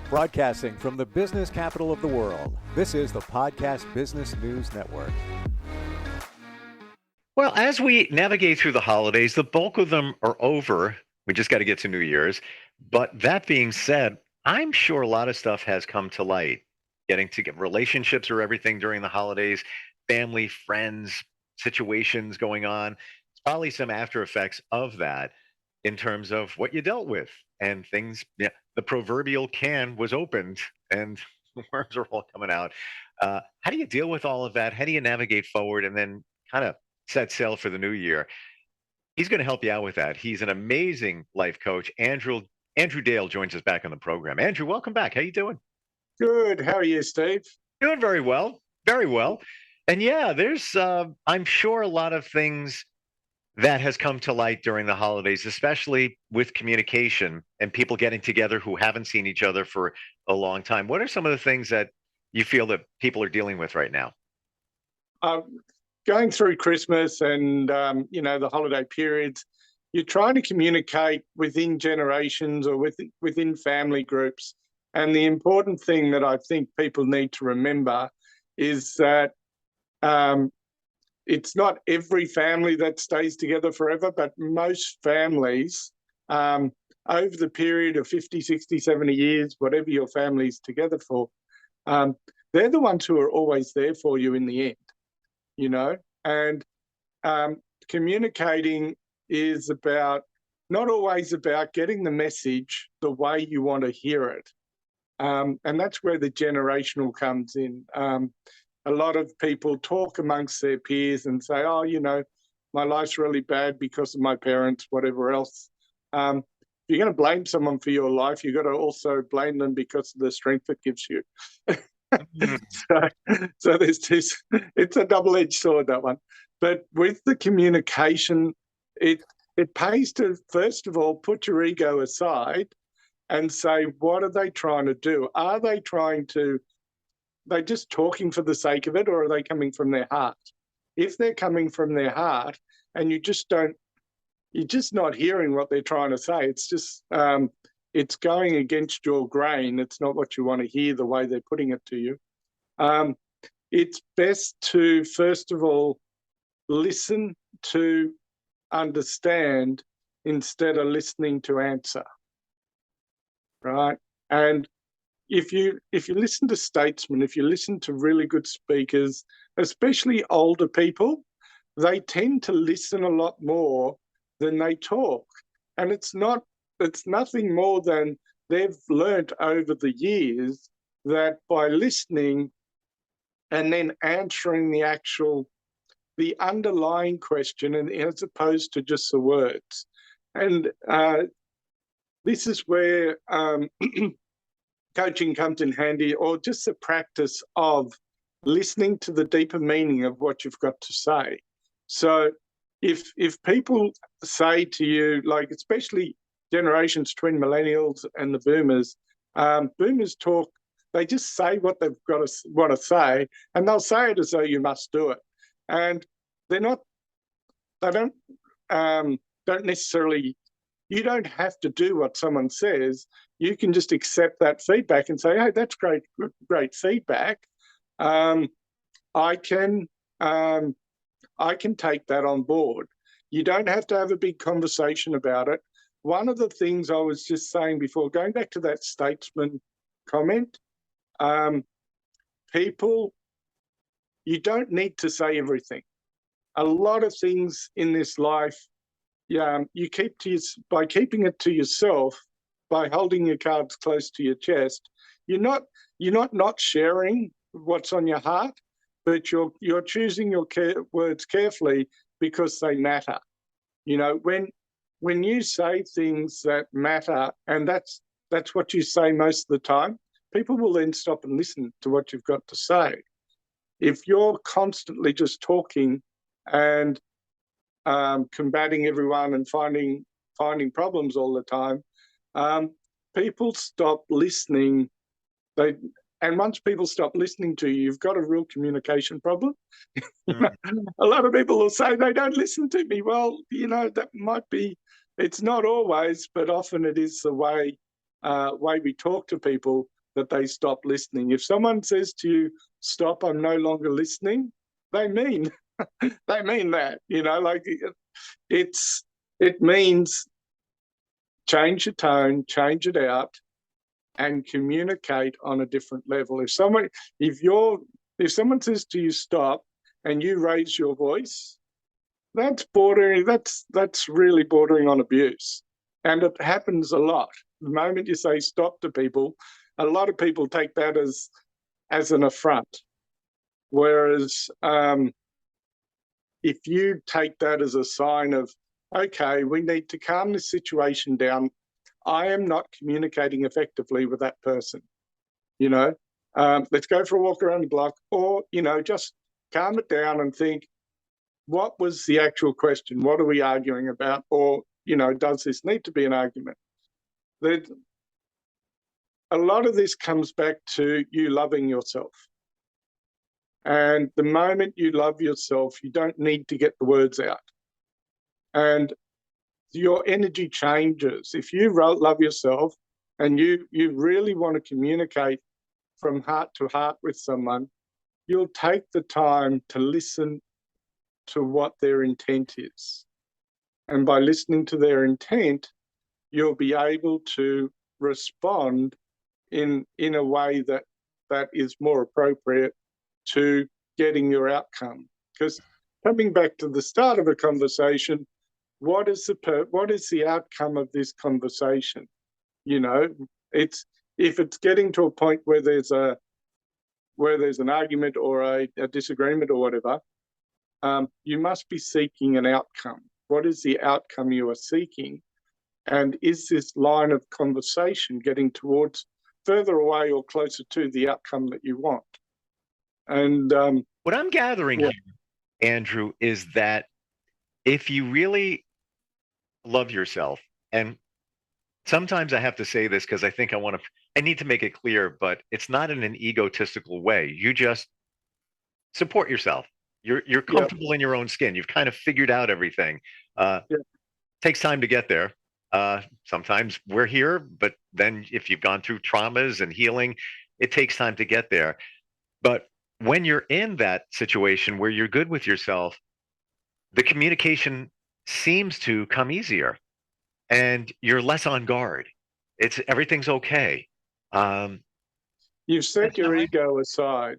Broadcasting from the business capital of the world, this is the Podcast Business News Network. Well, as we navigate through the holidays, the bulk of them are over. We just got to get to New Year's. But that being said, I'm sure a lot of stuff has come to light. Getting to get relationships or everything during the holidays, family, friends, situations going on. It's probably some after effects of that in terms of what you dealt with and things. Yeah, the proverbial can was opened and the worms are all coming out. How do you deal with all of that? How do you navigate forward and then kind of set sail for the new year? He's going to help you out with that. He's an amazing life coach. Andrew Dale joins us back on the program. Andrew, welcome back. How you doing? Good. How are you, Steve? Doing very well. Very well. And yeah, there's I'm sure a lot of things that has come to light during the holidays, especially with communication and people getting together who haven't seen each other for a long time. What are some of the things that you feel that people are dealing with right now? Going through Christmas and, the holiday periods, you're trying to communicate within generations or within family groups. And the important thing that I think people need to remember is that it's not every family that stays together forever, but most families over the period of 50, 60, 70 years, whatever your family's together for, they're the ones who are always there for you in the end, and communicating is not always about getting the message the way you want to hear it. And that's where the generational comes in. A lot of people talk amongst their peers and say, oh, my life's really bad because of my parents, whatever else. If you're going to blame someone for your life, you've got to also blame them because of the strength it gives you. So there's this, it's a double-edged sword, that one. But with the communication, it pays to, first of all, put your ego aside and say, what are they trying to do? Are they just talking for the sake of it, or are they coming from their heart? If they're coming from their heart and you're just not hearing what they're trying to say, it's just, it's going against your grain. It's not what you want to hear the way they're putting it to you. It's best to, first of all, listen to understand instead of listening to answer, right? And if you listen to statesmen, if you listen to really good speakers, especially older people, they tend to listen a lot more than they talk. And it's nothing more than they've learnt over the years that by listening and then answering the underlying question, and as opposed to just the words. And this is where coaching comes in handy, or just the practice of listening to the deeper meaning of what you've got to say. So if people say to you, like especially generations between millennials and the boomers talk, they just say what they've got to want to say, and they'll say it as though you must do it. And they don't necessarily, you don't have to do what someone says. You can just accept that feedback and say, hey, that's great feedback. I can take that on board. You don't have to have a big conversation about it. One of the things I was just saying before, going back to that statesman comment, people, you don't need to say everything. A lot of things in this life, you keep by keeping it to yourself, by holding your cards close to your chest. You're not sharing what's on your heart, but you're choosing your words carefully because they matter. When you say things that matter, and that's what you say most of the time, people will then stop and listen to what you've got to say. If you're constantly just talking and combating everyone and finding problems all the time, people stop listening. And once people stop listening to you, you've got a real communication problem. A lot of people will say they don't listen to me. Well, that might be, it's not always, but often it is the way we talk to people that they stop listening. If someone says to you, stop, I'm no longer listening, they mean they mean that, like it means change your tone, change it out, and communicate on a different level. If someone says to you stop and you raise your voice, that's really bordering on abuse. And it happens a lot. The moment you say stop to people, a lot of people take that as an affront. Whereas if you take that as a sign of, okay, we need to calm this situation down, I am not communicating effectively with that person. Let's go for a walk around the block, or, just calm it down and think, what was the actual question? What are we arguing about? Or, does this need to be an argument? A lot of this comes back to you loving yourself. And the moment you love yourself, you don't need to get the words out. And your energy changes. If you love yourself and you really want to communicate from heart to heart with someone, you'll take the time to listen to what their intent is. And by listening to their intent, you'll be able to respond in a way that is more appropriate to getting your outcome. Because coming back to the start of a conversation, what is the outcome of this conversation? If it's getting to a point where there's an argument or a disagreement or whatever, you must be seeking an outcome. What is the outcome you are seeking? And is this line of conversation getting towards further away or closer to the outcome that you want? And what I'm gathering here, Andrew, is that if you really love yourself, and sometimes I have to say this because I think I need to make it clear, but it's not in an egotistical way. You just support yourself. You're comfortable in your own skin. You've kind of figured out everything. Takes time to get there. Sometimes we're here, but then if you've gone through traumas and healing, it takes time to get there. But when you're in that situation where you're good with yourself, the communication seems to come easier and you're less on guard. Everything's okay. You've set your ego aside.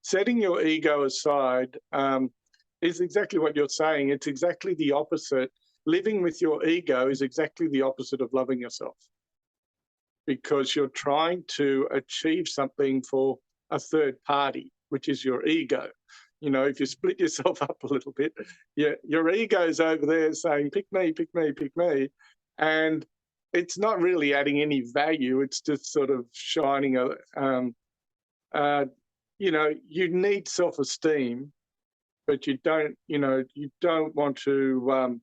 Setting your ego aside is exactly what you're saying. It's exactly the opposite. Living with your ego is exactly the opposite of loving yourself, because you're trying to achieve something for a third party, which is your ego. If you split yourself up a little bit, your ego's over there saying, pick me, pick me, pick me. And it's not really adding any value. It's just sort of shining you need self-esteem, but you don't want to,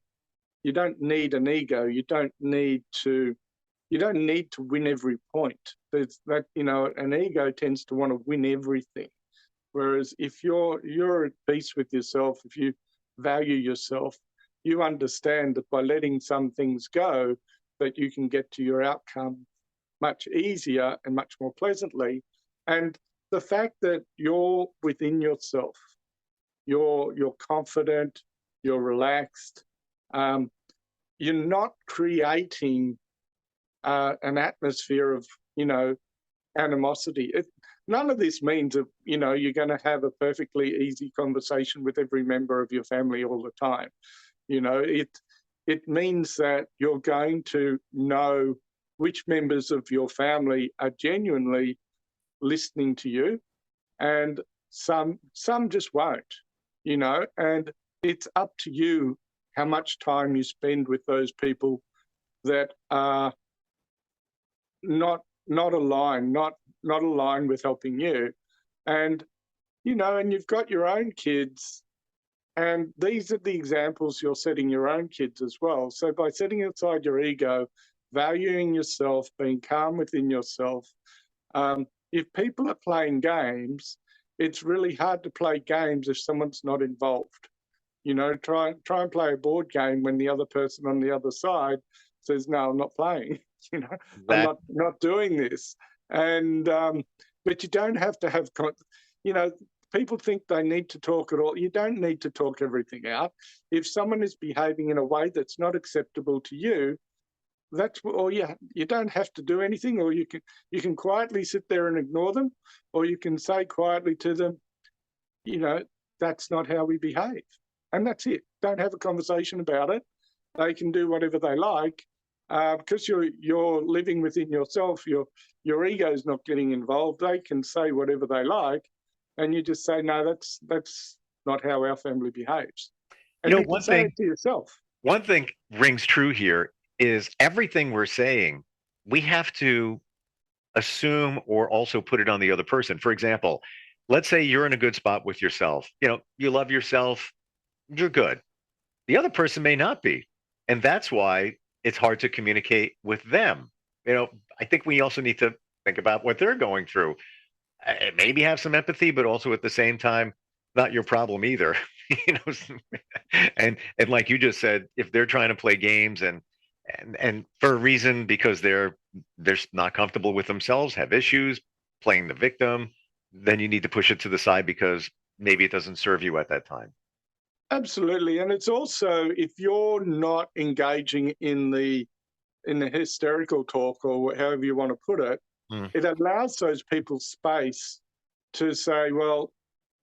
you don't need an ego. You don't need to win every point. There's that, an ego tends to want to win everything. Whereas if you're at peace with yourself, if you value yourself, you understand that by letting some things go, that you can get to your outcome much easier and much more pleasantly. And the fact that you're within yourself, you're confident, you're relaxed, you're not creating an atmosphere of, animosity. None of this means that, you're going to have a perfectly easy conversation with every member of your family all the time. It means that you're going to know which members of your family are genuinely listening to you, and some just won't, and it's up to you how much time you spend with those people that are not aligned with helping you. And and you've got your own kids, and these are the examples you're setting your own kids as well. So by setting aside your ego, valuing yourself, being calm within yourself, if people are playing games, it's really hard to play games if someone's not involved. Try and play a board game when the other person on the other side says, no, I'm not playing. You know, I'm That not doing this. And but you don't have to have, you know, people think they need to talk it all. You don't need to talk everything out. If someone is behaving in a way that's not acceptable to you, that's, or you don't have to do anything, or you can quietly sit there and ignore them, or you can say quietly to them, you know, that's not how we behave, and that's it. Don't have a conversation about it. They can do whatever they like, because you're living within yourself. Your ego's not getting involved. They can say whatever they like, and you just say, no, that's not how our family behaves, you and know you can say it to yourself. one thing rings true here is everything we're saying, we have to assume or also put it on the other person. For example, let's say you're in a good spot with yourself. You know, you love yourself, you're good. The other person may not be. And that's why it's hard to communicate with them. You know, I think we also need to think about what they're going through. Maybe have some empathy, but also at the same time, not your problem either. You know, and like you just said, if they're trying to play games and for a reason because they're not comfortable with themselves, have issues playing the victim, then you need to push it to the side because maybe it doesn't serve you at that time. Absolutely, and it's also, if you're not engaging in the hysterical talk, or however you want to put it, Mm. it allows those people space to say, well,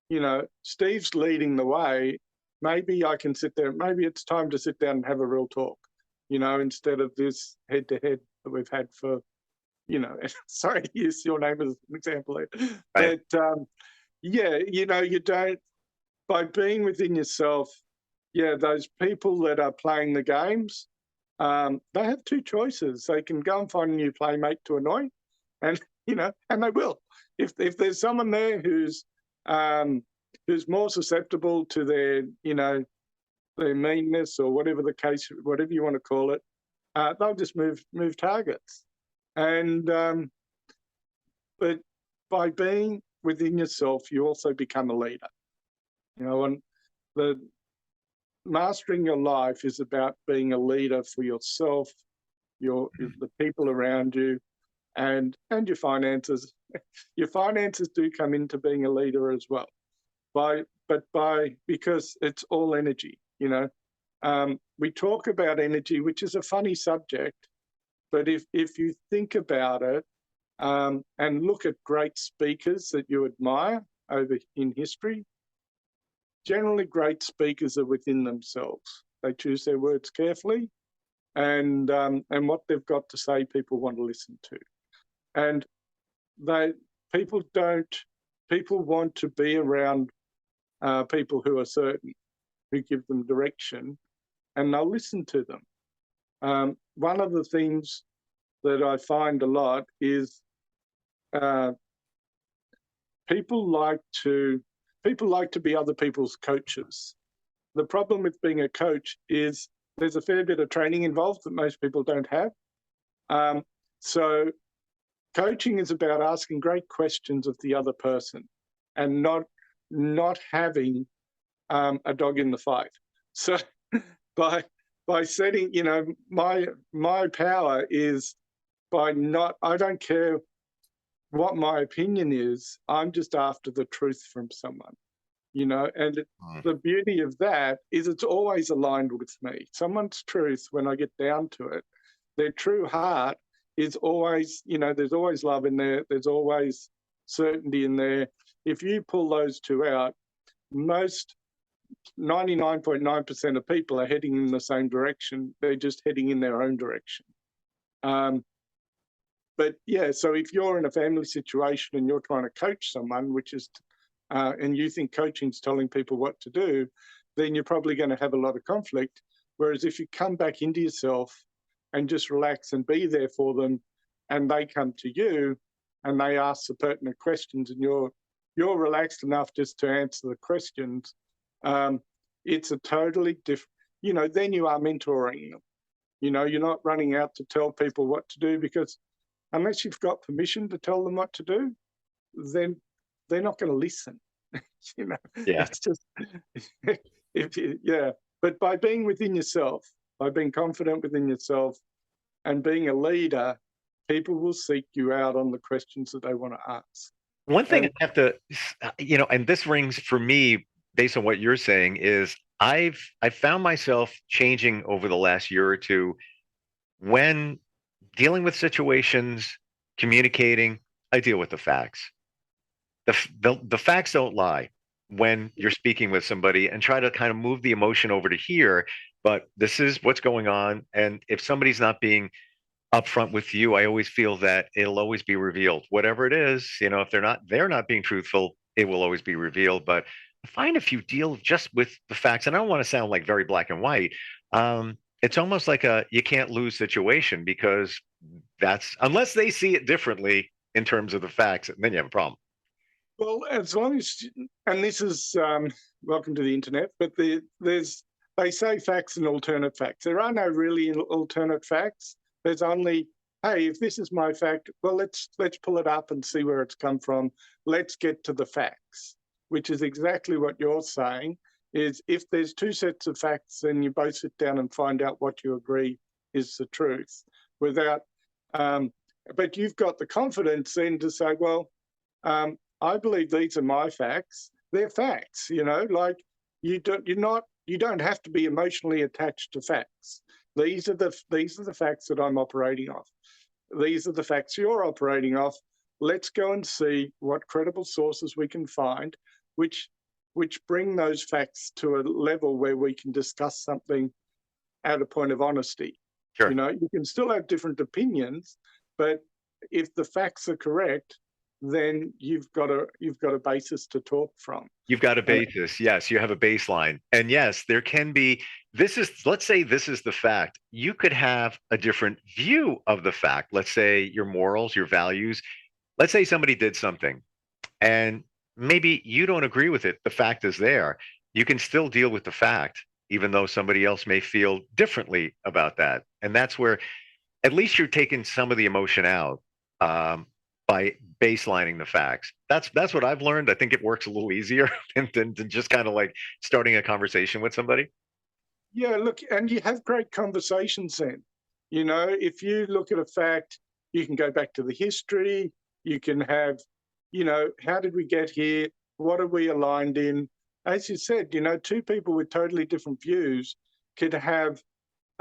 you know, Steve's leading the way. Maybe I can sit there. Maybe it's time to sit down and have a real talk, you know, instead of this head to head that we've had for, you know, sorry to use your name as an example there. Right. But yeah, you know, you don't, by being within yourself, yeah, those people that are playing the games, they have two choices. They can go and find a new playmate to annoy, and you know, and they will. If there's someone there who's more susceptible to their, you know, their meanness or whatever the case, whatever you want to call it, they'll just move targets. And but by being within yourself, you also become a leader. You know, and the mastering your life is about being a leader for yourself, the people around you, and your finances. Your finances do come into being a leader as well, because it's all energy. You know, we talk about energy, which is a funny subject, but if you think about it, and look at great speakers that you admire over in history, generally great speakers are within themselves. They choose their words carefully, and what they've got to say, people want to listen to. And people want to be around people who are certain, who give them direction, and they'll listen to them. One of the things that I find a lot is people like to be other people's coaches. The problem with being a coach is there's a fair bit of training involved that most people don't have. So coaching is about asking great questions of the other person and not having a dog in the fight. So by setting, you know, my power is by not, I don't care what my opinion is, I'm just after the truth from someone, you know, and the beauty of that is it's always aligned with me. Someone's truth, when I get down to it, their true heart is always, you know, there's always love in there, there's always certainty in there. If you pull those two out, most 99.9% of people are heading in the same direction. They're just heading in their own direction. But yeah, so if you're in a family situation and you're trying to coach someone, which is, and you think coaching's telling people what to do, then you're probably going to have a lot of conflict. Whereas if you come back into yourself and just relax and be there for them, and they come to you and they ask the pertinent questions, and you're relaxed enough just to answer the questions, it's a totally different, you know, then you are mentoring them. You know, you're not running out to tell people what to do, because unless you've got permission to tell them what to do, then they're not going to listen. You know, Yeah. it's just, yeah. But by being within yourself, by being confident within yourself, And being a leader, people will seek you out on the questions that they want to ask. One thing I And have to, and this rings for me based on what you're saying is I found myself changing over the last year or two when dealing with situations, communicating. I deal with the facts. The facts don't lie when you're speaking with somebody, and try to kind of move the emotion over to here. But this is what's going on, and if somebody's not being upfront with you, I always feel that it'll always be revealed. Whatever it is, if they're not being truthful, it will always be revealed. But I find if you deal just with the facts, and I don't want to sound like very black and white, it's almost like a you can't lose situation, because that's unless they see it differently in terms of the facts, then you have a problem. well, as long as, and this is welcome to the internet, but they say facts and alternate facts. There are no really alternate facts. There's only, hey, if this is my fact, well, let's pull it up and see where it's come from. Let's get to the facts, which is exactly what you're saying. Is if there's two sets of facts, then you both sit down and find out what you agree is the truth. Without, but you've got the confidence then to say, well, I believe these are my facts. They're facts, like you don't have to be emotionally attached to facts. These are the facts that I'm operating off. These are the facts you're operating off. Let's go and see what credible sources we can find, which bring those facts to a level where we can discuss something at a point of honesty. Sure. You can still have different opinions, but if the facts are correct, then you've got a basis to talk from. You've got a basis. Yes, you have a baseline. And yes, there can be, let's say this is the fact. You could have a different view of the fact. Let's say your morals, your values. Let's say somebody did something and maybe you don't agree with it. The fact is there. You can still deal with the fact, even though somebody else may feel differently about that. And that's where at least you're taking some of the emotion out. By baselining the facts. That's what I've learned. I think it works a little easier than just kind of like starting a conversation with somebody. Yeah, look, and you have great conversations then. If you look at a fact, you can go back to the history. You can have, how did we get here? What are we aligned in? As you said, two people with totally different views could have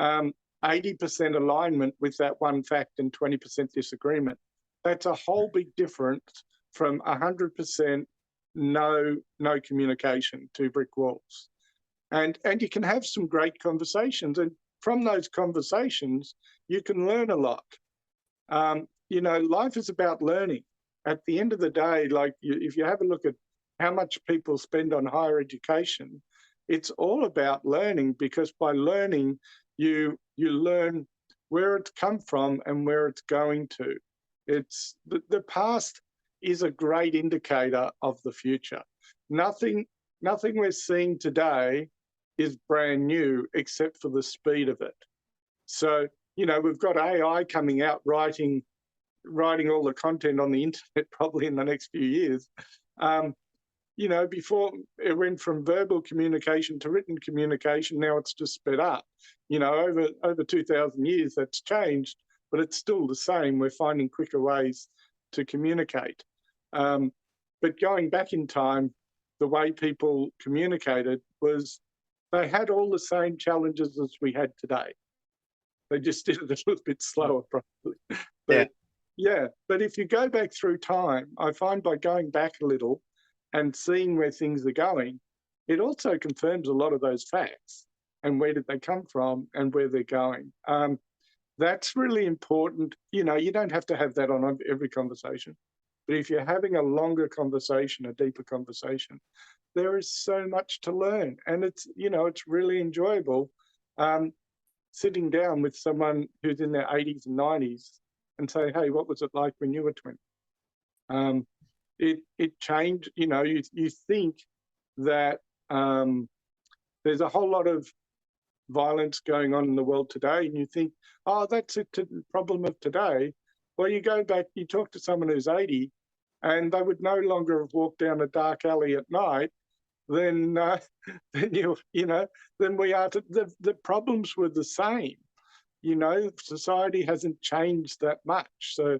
80% alignment with that one fact and 20% disagreement. That's a whole big difference from 100% no communication, two brick walls. And you can have some great conversations. And from those conversations, you can learn a lot. Life is about learning. At the end of the day, if you have a look at how much people spend on higher education, it's all about learning, because by learning, you learn where it's come from and where it's going to. It's the past is a great indicator of the future. Nothing we're seeing today is brand new except for the speed of it. So, we've got AI coming out writing all the content on the internet probably in the next few years. Before it went from verbal communication to written communication, now it's just sped up. Over 2,000 years that's changed, but it's still the same. We're finding quicker ways to communicate. But going back in time, the way people communicated was they had all the same challenges as we had today. They just did it a little bit slower, probably. But but if you go back through time, I find by going back a little and seeing where things are going, it also confirms a lot of those facts and where did they come from and where they're going. That's really important. You don't have to have that on every conversation, but if you're having a longer conversation, a deeper conversation, there is so much to learn, and it's really enjoyable sitting down with someone who's in their 80s and 90s and say, hey, what was it like when you were 20? It changed. You think that there's a whole lot of violence going on in the world today, and you think, oh, that's a problem of today. Well, you go back, you talk to someone who's 80, and they would no longer have walked down a dark alley at night than we are. The problems were the same. society hasn't changed that much. So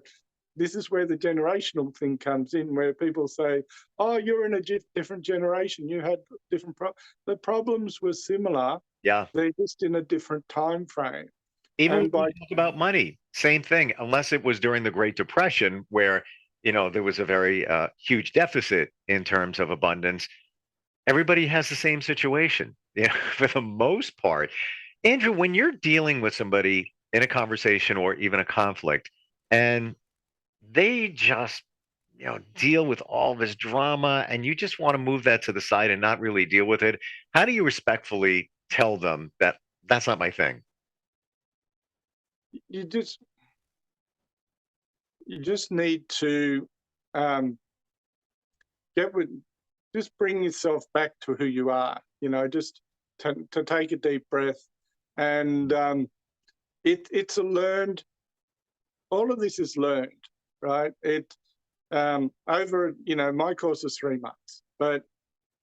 this is where the generational thing comes in, where people say, oh, you're in a different generation. You had different the problems were similar. Yeah. They're just in a different time frame. Even And when you talk about money, same thing, unless it was during the Great Depression where, there was a very huge deficit in terms of abundance. Everybody has the same situation, for the most part. Andrew, when you're dealing with somebody in a conversation or even a conflict, and they just, deal with all this drama, and you just want to move that to the side and not really deal with it, how do you respectfully tell them that that's not my thing? you just need to just bring yourself back to who you are, just to take a deep breath. And it's a learned, all of this is learned, right? Over, my course is 3 months, but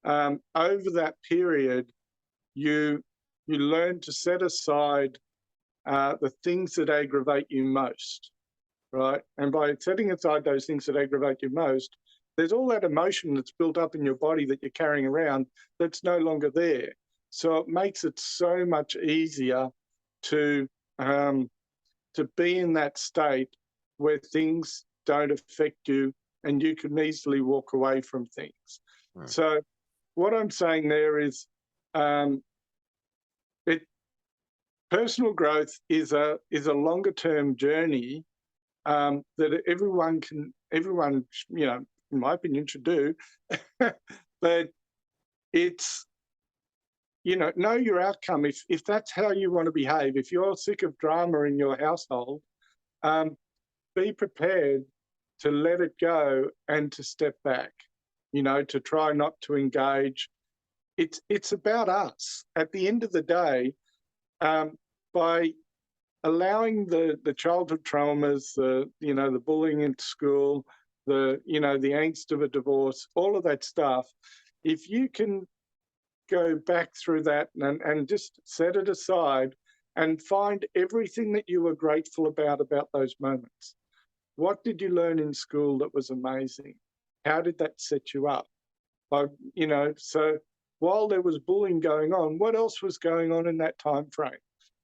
over that period, you learn to set aside the things that aggravate you most, right? And by setting aside those things that aggravate you most, there's all that emotion that's built up in your body that you're carrying around that's no longer there. So it makes it so much easier to be in that state where things don't affect you and you can easily walk away from things. Right. So what I'm saying there is personal growth is a longer term journey that everyone, in my opinion, should do. But it's, know your outcome. If that's how you want to behave, if you're sick of drama in your household, be prepared to let it go and to step back, to try not to engage. It's about us. At the end of the day, by allowing the childhood traumas, the bullying in school, the angst of a divorce, all of that stuff, if you can go back through that and just set it aside and find everything that you were grateful about those moments. What did you learn in school that was amazing? How did that set you up? So while there was bullying going on, what else was going on in that time frame?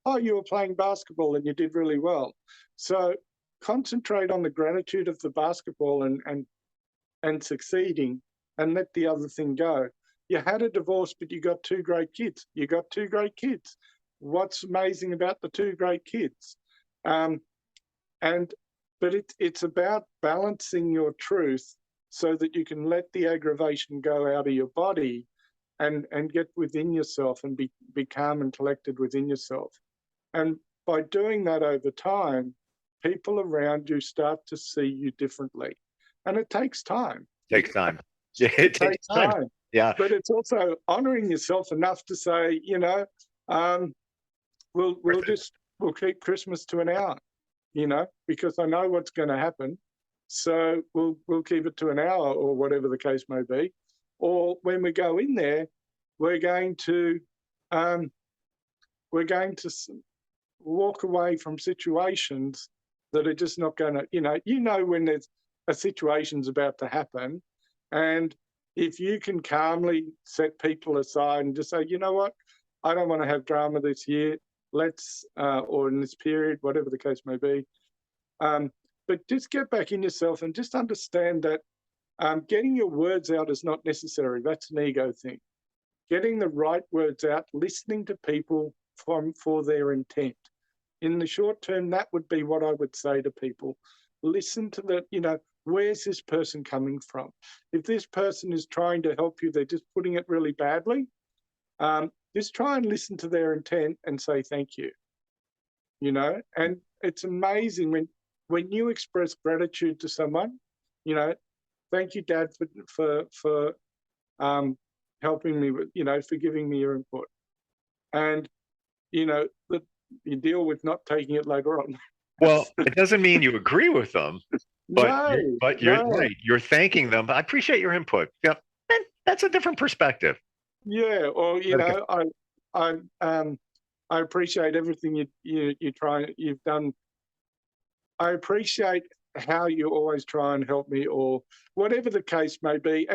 Oh, you were playing basketball and you did really well. So concentrate on the gratitude of the basketball and succeeding, and let the other thing go. You had a divorce, but you got 2 great kids. You got 2 great kids. What's amazing about the 2 great kids? But it's about balancing your truth so that you can let the aggravation go out of your body and get within yourself and be calm and collected within yourself. And by doing that over time, people around you start to see you differently. And it takes time. Takes time. Yeah, it takes time. Yeah. But it's also honoring yourself enough to say, we'll keep Christmas to an hour, because I know what's going to happen. So we'll keep it to an hour or whatever the case may be. Or when we go in there, we're going to walk away from situations that are just not going to, when there's a situation's about to happen, and if you can calmly set people aside and just say, you know what, I don't want to have drama this year, let's, or in this period, whatever the case may be. But just get back in yourself and just understand that getting your words out is not necessary. That's an ego thing. Getting the right words out, listening to people for their intent. In the short term, that would be what I would say to people. Listen to where's this person coming from? If this person is trying to help you, they're just putting it really badly, just try and listen to their intent and say thank you. And it's amazing when you express gratitude to someone, thank you, Dad, for helping me with, for giving me your input. And, that you deal with not taking it later on. Well, it doesn't mean you agree with them, but you're no. right. You're thanking them. I appreciate your input. Yeah, and that's a different perspective. Yeah, or I appreciate everything you've done. I appreciate how you always try and help me, or whatever the case may be.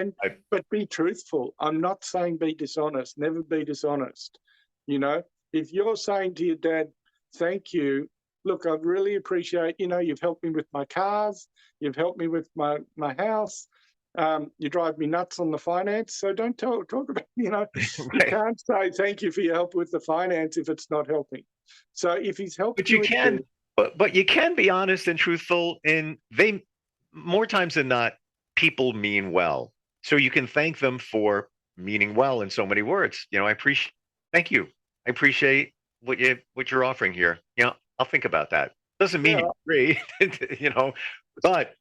But be truthful. I'm not saying be dishonest. Never be dishonest. You know, if you're saying to your dad, "Thank you. Look, I really appreciate. You've helped me with my cars. You've helped me with my house. You drive me nuts on the finance. So don't talk about. You Right. can't say thank you for your help with the finance if it's not helping. So if he's helped But you you with can, but you can be honest and truthful. In they more times than not, people mean well, so you can thank them for meaning well in so many words. I appreciate. Thank you. I appreciate what you're offering here. I'll think about that. Doesn't mean yeah, you agree, But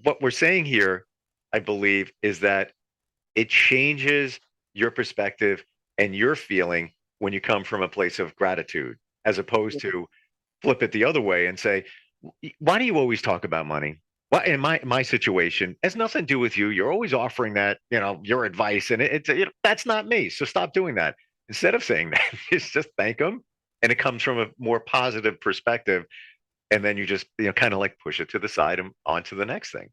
what we're saying here, I believe, is that it changes your perspective and your feeling when you come from a place of gratitude, as opposed to flip it the other way and say, why do you always talk about money? Well, in my situation, it has nothing to do with you. You're always offering that, your advice, and that's not me. So stop doing that. Instead of saying that, just thank them, and it comes from a more positive perspective, and then you just kind of like push it to the side and on to the next thing.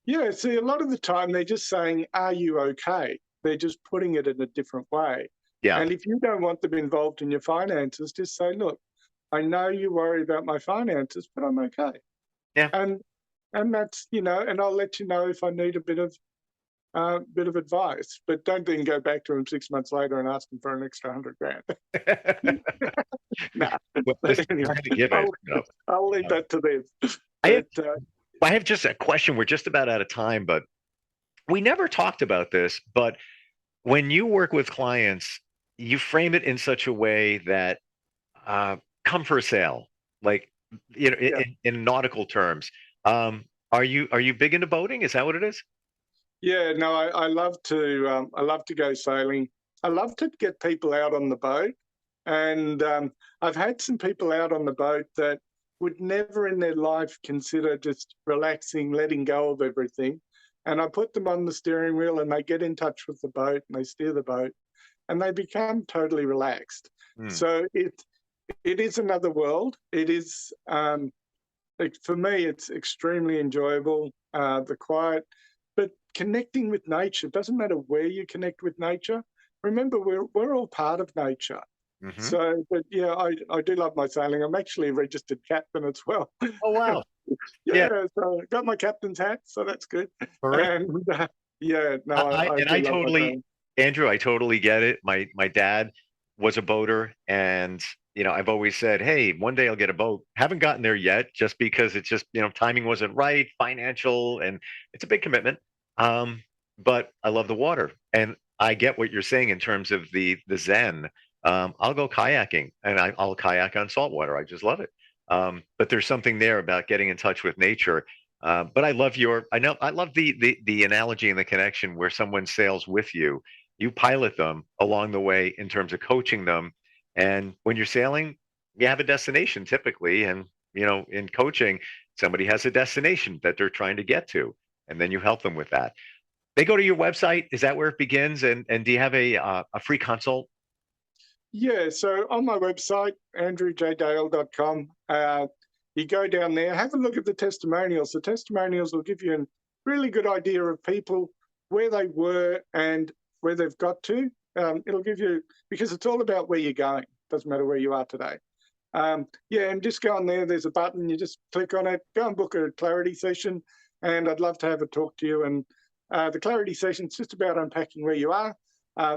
Yeah, see, a lot of the time they're just saying, "Are you okay?" They're just putting it in a different way. Yeah, And if you don't want them involved in your finances, just say, "Look, I know you worry about my finances, but I'm okay." yeah. And that's, and I'll let you know if I need a bit of advice. But don't then go back to him 6 months later and ask him for an extra 100 grand. Nah. Well, But listen, anyway, trying to give it. I'll leave that to them. I have, But I have just a question. We're just about out of time, but we never talked about this. But when you work with clients, you frame it in such a way that uh, come for a sale, like yeah. in nautical terms. Are you big into boating? Is that what it is? Yeah, no, I love to go sailing. I love to get people out on the boat, and I've had some people out on the boat that would never in their life consider just relaxing, letting go of everything. And I put them on the steering wheel, and they get in touch with the boat, and they steer the boat, and they become totally relaxed. Hmm. So it is another world. It is for me, it's extremely enjoyable. The quiet, but connecting with nature, doesn't matter where you connect with nature. Remember, we're all part of nature. Hmm. So, but yeah, I do love my sailing. I'm actually a registered captain as well. Oh wow! Yeah, Yeah, so I got my captain's hat, so that's good. correct. And yeah, no, I And do I love my totally, sailing. Andrew, I totally get it. My dad was a boater, and I've always said, hey, one day I'll get a boat. Haven't gotten there yet, just because it's just timing wasn't right, financial, and it's a big commitment. But I love the water, and I get what you're saying in terms of the zen. I'll go kayaking, and I'll kayak on saltwater. I just love it. But there's something there about getting in touch with nature. But I love the analogy and the connection where someone sails with you. You pilot them along the way in terms of coaching them. And when you're sailing, you have a destination typically. And, in coaching, somebody has a destination that they're trying to get to. And then you help them with that. They go to your website. Is that where it begins? And do you have a free consult? Yeah, so on my website, andrewjdale.com, you go down there, have a look at the testimonials. The testimonials will give you a really good idea of people, where they were and where they've got to. It'll give you, because it's all about where you're going. Doesn't matter where you are today. Yeah, and just go on there. There's a button. You just click on it, go and book a clarity session, and I'd love to have a talk to you. And the clarity session is just about unpacking where you are.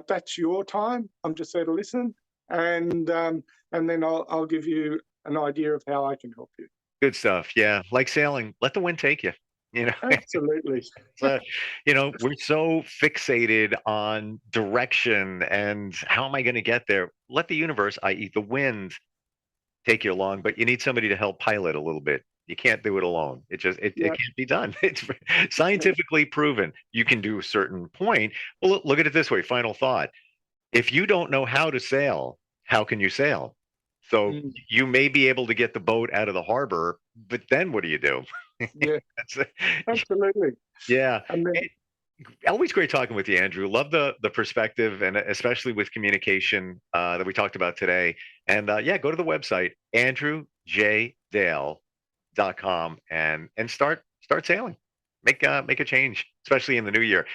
That's your time. I'm just there to listen, and then I'll give you an idea of how I can help you. Good stuff. Yeah. Like sailing, let the wind take you. You know, Absolutely. uh, we're so fixated on direction and how am I going to get there? Let the universe, i.e., the wind, take you along, but you need somebody to help pilot a little bit. You can't do it alone. It Yeah. can't be done. It's scientifically proven. You can do a certain point. Well, look at it this way. Final thought. If you don't know how to sail, how can you sail? So Mm, you may be able to get the boat out of the harbor, but then what do you do? yeah. That's Absolutely. yeah. And then Eh, Always great talking with you, Andrew. Love the perspective, and especially with communication that we talked about today. And yeah, go to the website andrewjdale.com and start sailing. Make a change, especially in the new year.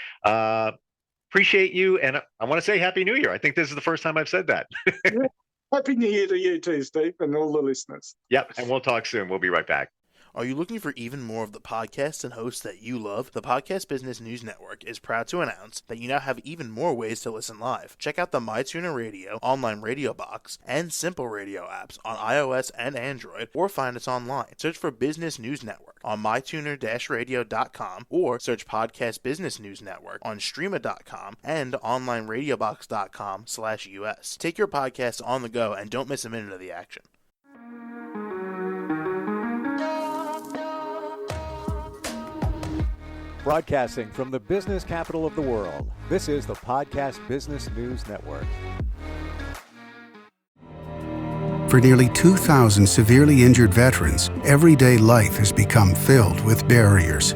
Appreciate you, and I want to say Happy New Year. I think this is the first time I've said that. Yeah. Happy New Year to you too, Steve, and all the listeners. Yep, and we'll talk soon. We'll be right back. Are you looking for even more of the podcasts and hosts that you love? The Podcast Business News Network is proud to announce that you now have even more ways to listen live. Check out the MyTuner Radio, online radio box, and Simple Radio apps on iOS and Android, or find us online. Search for Business News Network on mytuner-radio.com, or search Podcast Business News Network on streama.com and onlineradiobox.com/US. Take your podcast on the go and don't miss a minute of the action. Broadcasting from the business capital of the world, this is the Podcast Business News Network. For nearly 2,000 severely injured veterans, everyday life has become filled with barriers.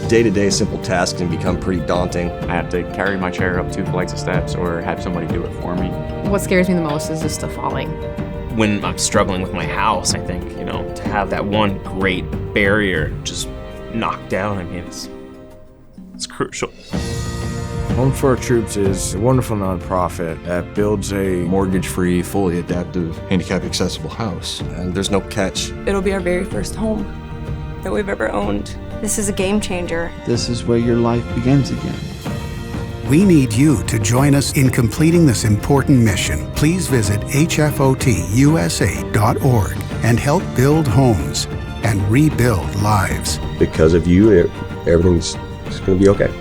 Day-to-day simple tasks can become pretty daunting. I have to carry my chair up 2 flights of steps or have somebody do it for me. What scares me the most is just the falling. When I'm struggling with my house, I think, to have that one great barrier just knocked down, it's crucial. Home for Our Troops is a wonderful nonprofit that builds a Mortgage-free, fully adaptive, handicap-accessible house. And there's no catch. It'll be our very first home that we've ever owned. This is a game changer. This is where your life begins again. We need you to join us in completing this important mission. Please visit hfotusa.org and help build homes and rebuild lives. Because of you, everything's going to be okay.